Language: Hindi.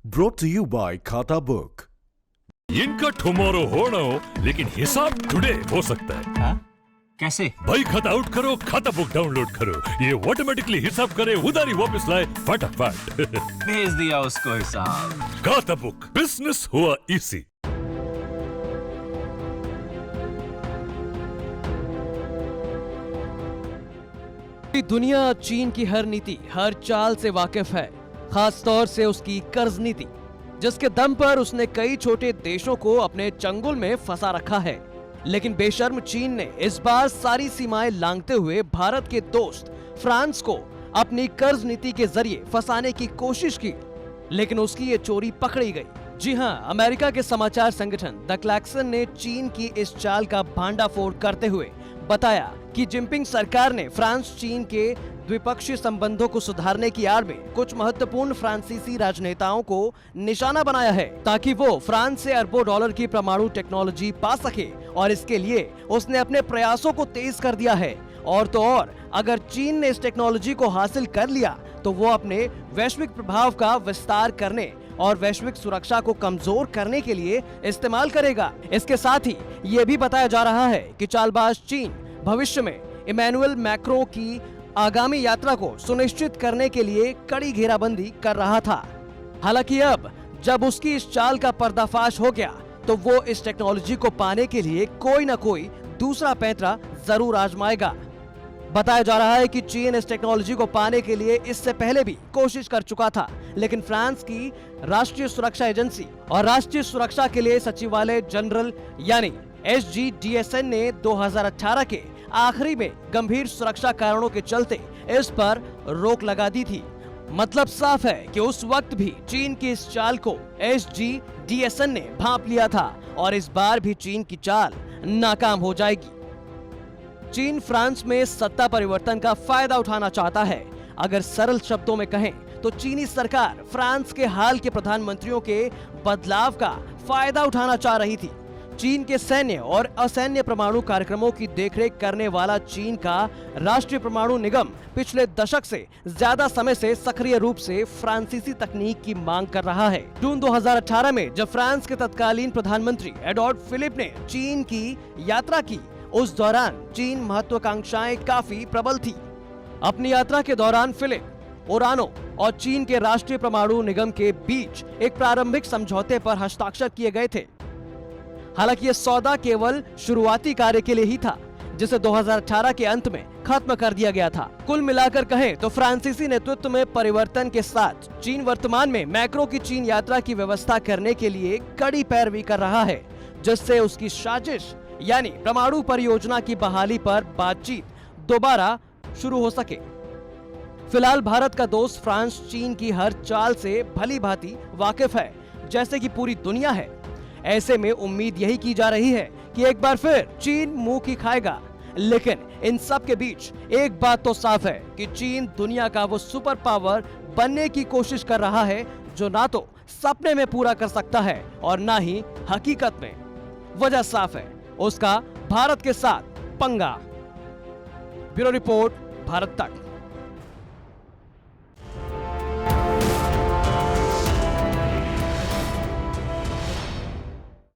Brought to you by खाता बुक। इनका टुमारो हो ना हो, लेकिन हिसाब टुडे हो सकता है। हाँ? कैसे? भाई खाता आउट करो, खाता बुक डाउनलोड करो, ये ऑटोमेटिकली हिसाब करे, उधारी वापस लाए फटाफट। भेज दिया उसको हिसाब। खाता बुक, बिजनेस हुआ इजी। दुनिया चीन की हर नीति, हर चाल से वाकिफ है, खास तौर से उसकी कर्ज नीति, जिसके दम पर उसने कई छोटे देशों को अपने चंगुल में फंसा रखा है। लेकिन बेशर्म चीन ने इस बार सारी सीमाएं लांघते हुए भारत के दोस्त फ्रांस को अपनी कर्ज नीति के जरिए फंसाने की कोशिश की, लेकिन उसकी ये चोरी पकड़ी गई। जी हां, अमेरिका के समाचार संगठन द क्लैक्सन ने चीन की इस चाल का भांडाफोड़ करते हुए बताया कि जिनपिंग सरकार ने फ्रांस चीन के द्विपक्षीय संबंधों को सुधारने की आड़ में कुछ महत्वपूर्ण फ्रांसीसी राजनेताओं को निशाना बनाया है, ताकि वो फ्रांस से अरबों डॉलर की परमाणु टेक्नोलॉजी पा सके, और इसके लिए उसने अपने प्रयासों को तेज कर दिया है। और तो और, अगर चीन ने इस टेक्नोलॉजी को हासिल कर लिया तो वो अपने वैश्विक प्रभाव का विस्तार करने और वैश्विक सुरक्षा को कमजोर करने के लिए इस्तेमाल करेगा। इसके साथ ही ये भी बताया जा रहा है कि चालबाज चीन भविष्य में इमैनुअल मैक्रों की आगामी यात्रा को सुनिश्चित करने के लिए कड़ी घेराबंदी कर रहा था। हालांकि अब जब उसकी इस चाल का पर्दाफाश हो गया तो वो इस टेक्नोलॉजी को पाने के लिए कोई न कोई दूसरा पैंतरा जरूर आजमाएगा। बताया जा रहा है कि चीन इस टेक्नोलॉजी को पाने के लिए इससे पहले भी कोशिश कर चुका था, लेकिन फ्रांस की राष्ट्रीय सुरक्षा एजेंसी और राष्ट्रीय सुरक्षा के लिए सचिवालय जनरल यानी SGDSN ने 2018 के आखिरी में गंभीर सुरक्षा कारणों के चलते इस पर रोक लगा दी थी। मतलब साफ है कि उस वक्त भी चीन की इस चाल को SGDSN ने भांप लिया था, और इस बार भी चीन की चाल नाकाम हो जाएगी। चीन फ्रांस में सत्ता परिवर्तन का फायदा उठाना चाहता है। अगर सरल शब्दों में कहें तो चीनी सरकार फ्रांस के हाल के प्रधानमंत्रियों के बदलाव का फायदा उठाना चाह रही थी। चीन के सैन्य और असैन्य परमाणु कार्यक्रमों की देखरेख करने वाला चीन का राष्ट्रीय परमाणु निगम पिछले दशक से ज्यादा समय से सक्रिय रूप से फ्रांसीसी तकनीक की मांग कर रहा है। जून 2018 में जब फ्रांस के तत्कालीन प्रधानमंत्री एडोर्ड फिलिप ने चीन की यात्रा की, उस दौरान चीन महत्वाकांक्षाएं काफी प्रबल थी। अपनी यात्रा के दौरान फिलिप ओरानो और चीन के राष्ट्रीय परमाणु निगम के बीच एक प्रारंभिक समझौते पर हस्ताक्षर किए गए थे। हालांकि यह सौदा केवल शुरुआती कार्य के लिए ही था, जिसे 2018 के अंत में खत्म कर दिया गया था। कुल मिलाकर कहें तो फ्रांसीसी नेतृत्व में परिवर्तन के साथ चीन वर्तमान में मैक्रो की चीन यात्रा की व्यवस्था करने के लिए कड़ी पैरवी कर रहा है, जिससे उसकी साजिश यानी परमाणु परियोजना की बहाली पर बातचीत दोबारा शुरू हो सके। फिलहाल भारत का दोस्त फ्रांस चीन की हर चाल से भली भांति वाकिफ है, जैसे कि पूरी दुनिया है। ऐसे में उम्मीद यही की जा रही है कि एक बार फिर चीन मुंह की खाएगा। लेकिन इन सब के बीच एक बात तो साफ है कि चीन दुनिया का वो सुपर पावर बनने की कोशिश कर रहा है, जो ना तो सपने में पूरा कर सकता है और ना ही हकीकत में। वजह साफ है, उसका भारत के साथ पंगा। ब्यूरो रिपोर्ट, भारत तक।